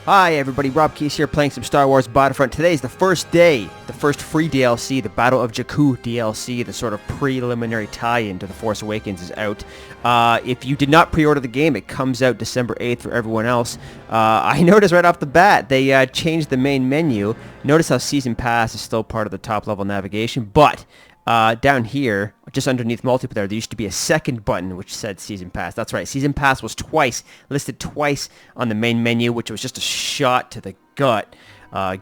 Hi everybody, Rob Keys here playing some Star Wars Battlefront. Today is the first day, the first free DLC, the Battle of Jakku DLC, the sort of preliminary tie-in to The Force Awakens is out. If you did not pre-order the game, it comes out December 8th for everyone else. I noticed right off the bat, they changed the main menu. Notice how Season Pass is still part of the top level navigation, but down here, just underneath multiplayer, there used to be a second button which said Season Pass. That's right, Season Pass was listed twice on the main menu, which was just a shot to the gut,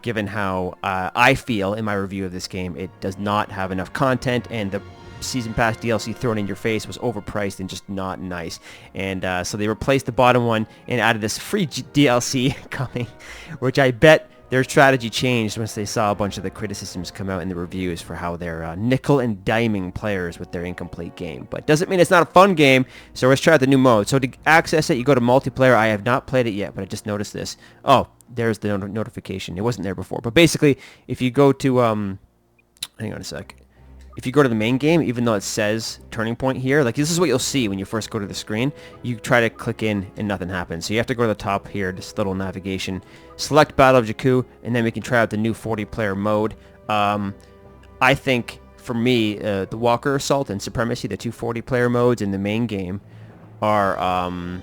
given how I feel in my review of this game. It does not have enough content, and the Season Pass DLC thrown in your face was overpriced and just not nice. And so they replaced the bottom one and added this free DLC coming, which I bet their strategy changed once they saw a bunch of the criticisms come out in the reviews for how they're nickel and diming players with their incomplete game. But doesn't mean it's not a fun game, so let's try out the new mode. So to access it, you go to multiplayer. I have not played it yet, but I just noticed this. Oh, there's the notification. It wasn't there before. But basically, if you go to, hang on a sec. If you go to the main game, even though it says Turning Point here, like this is what you'll see when you first go to the screen. You try to click in and nothing happens. So you have to go to the top here, this little navigation, select Battle of Jakku, and then we can try out the new 40-player mode. I think, for me, the Walker Assault and Supremacy, the two 40-player modes in the main game, are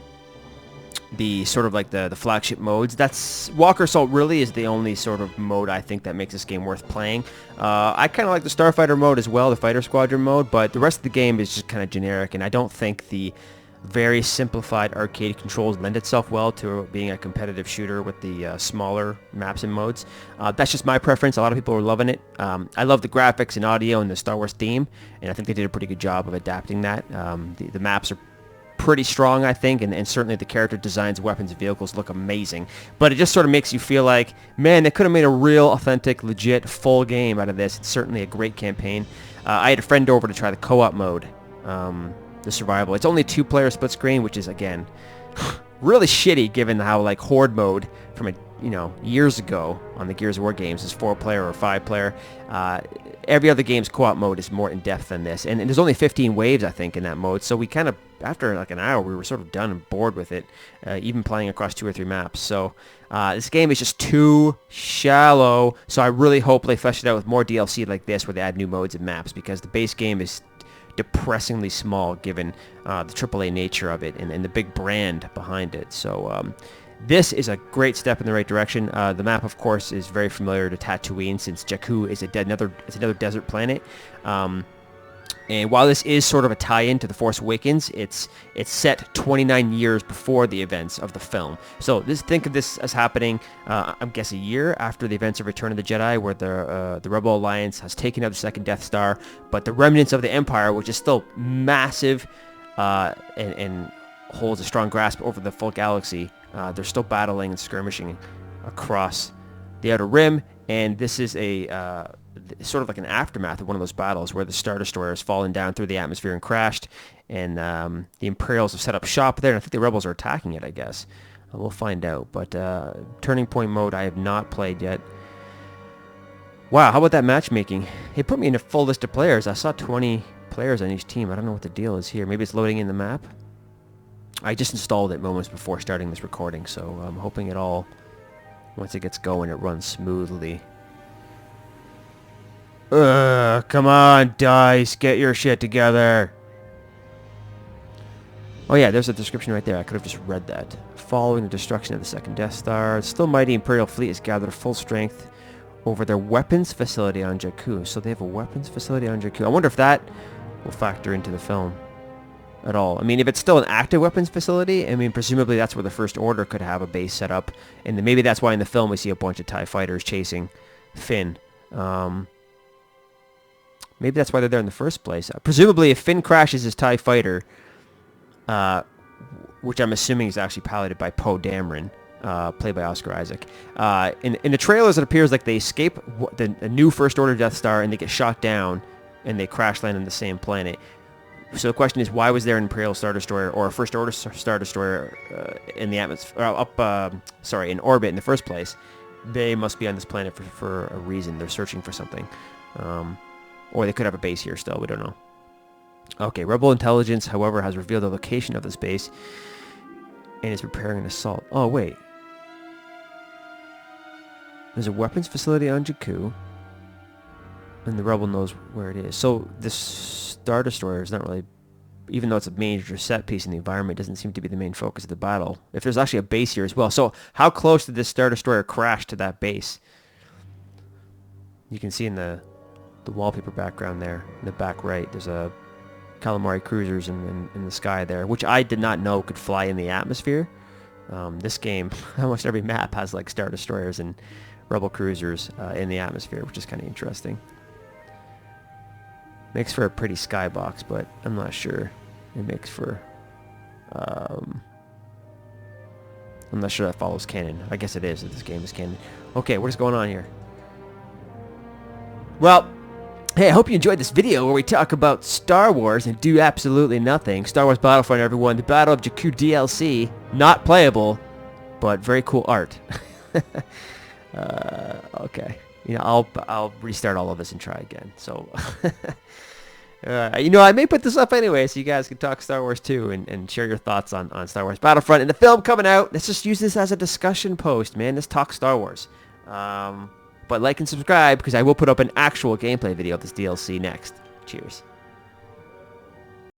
the sort of like the flagship modes. That's Walker Assault really is the only sort of mode I think that makes this game worth playing. I kind of like the Starfighter mode as well, the Fighter Squadron mode, but the rest of the game is just kind of generic, and I don't think the very simplified arcade controls lend itself well to being a competitive shooter with the smaller maps and modes. That's just my preference. A lot of people are loving it. I love the graphics and audio and the Star Wars theme, and I think they did a pretty good job of adapting that. The maps are pretty strong, I think, and certainly the character designs, weapons, and vehicles look amazing. But it just sort of makes you feel like, man, they could have made a real, authentic, legit, full game out of this. It's certainly a great campaign. I had a friend over to try the co-op mode, the survival. It's only 2-player split screen, which is, again, really shitty given how, like, Horde mode from, years ago on the Gears of War games is 4-player or 5-player. Every other game's co-op mode is more in-depth than this. And there's only 15 waves, I think, in that mode. So we kind of, after like an hour, we were sort of done and bored with it, even playing across 2 or 3 maps. So this game is just too shallow. So I really hope they flesh it out with more DLC like this where they add new modes and maps, because the base game is depressingly small given the AAA nature of it and the big brand behind it. So this is a great step in the right direction. The map, of course, is very familiar to Tatooine, since Jakku is another desert planet. And while this is sort of a tie-in to The Force Awakens, it's set 29 years before the events of the film. So think of this as happening, I guess, a year after the events of Return of the Jedi, where the Rebel Alliance has taken out the second Death Star, but the remnants of the Empire, which is still massive and holds a strong grasp over the full galaxy, they're still battling and skirmishing across the Outer Rim, and this is a sort of like an aftermath of one of those battles where the Star Destroyer has fallen down through the atmosphere and crashed, and the Imperials have set up shop there, and I think the Rebels are attacking it, I guess. We'll find out, but Turning Point mode I have not played yet. Wow, how about that matchmaking? It put me in a full list of players. I saw 20 players on each team. I don't know what the deal is here. Maybe it's loading in the map? I just installed it moments before starting this recording, so I'm hoping it all, once it gets going, it runs smoothly. Come on, DICE, get your shit together. Oh yeah, there's a description right there. I could have just read that. Following the destruction of the second Death Star, the still mighty Imperial fleet has gathered full strength over their weapons facility on Jakku. So they have a weapons facility on Jakku. I wonder if that will factor into the film at all. I mean, if it's still an active weapons facility, I mean, presumably that's where the First Order could have a base set up, and then maybe that's why in the film we see a bunch of TIE fighters chasing Finn. Maybe that's why they're there in the first place. Presumably, if Finn crashes his TIE fighter, which I'm assuming is actually piloted by Poe Dameron, played by Oscar Isaac, in the trailers it appears like they escape the new First Order Death Star and they get shot down and they crash land on the same planet. So the question is, why was there an Imperial Star Destroyer or a First Order Star Destroyer in the atmosphere, in orbit in the first place? They must be on this planet for a reason. They're searching for something. Or they could have a base here still. We don't know. Okay, Rebel intelligence, however, has revealed the location of this base and is preparing an assault. Oh, wait. There's a weapons facility on Jakku. And the Rebel knows where it is. So this Star Destroyer is not really, even though it's a major set piece in the environment, it doesn't seem to be the main focus of the battle. If there's actually a base here as well. So how close did this Star Destroyer crash to that base? You can see in the wallpaper background there, in the back right, there's a calamari cruisers in the sky there, which I did not know could fly in the atmosphere. This game, almost every map has like Star Destroyers and Rebel cruisers in the atmosphere, which is kind of interesting. Makes for a pretty skybox, but I'm not sure it makes for... I'm not sure that follows canon. I guess it is, if this game is canon. Okay, what is going on here? Well, hey, I hope you enjoyed this video where we talk about Star Wars and do absolutely nothing. Star Wars Battlefront, everyone. The Battle of Jakku DLC. Not playable, but very cool art. Okay. You know, I'll restart all of this and try again. So, you know, I may put this up anyway so you guys can talk Star Wars too and share your thoughts on Star Wars Battlefront and the film coming out. Let's just use this as a discussion post, man. Let's talk Star Wars. But like and subscribe because I will put up an actual gameplay video of this DLC next. Cheers.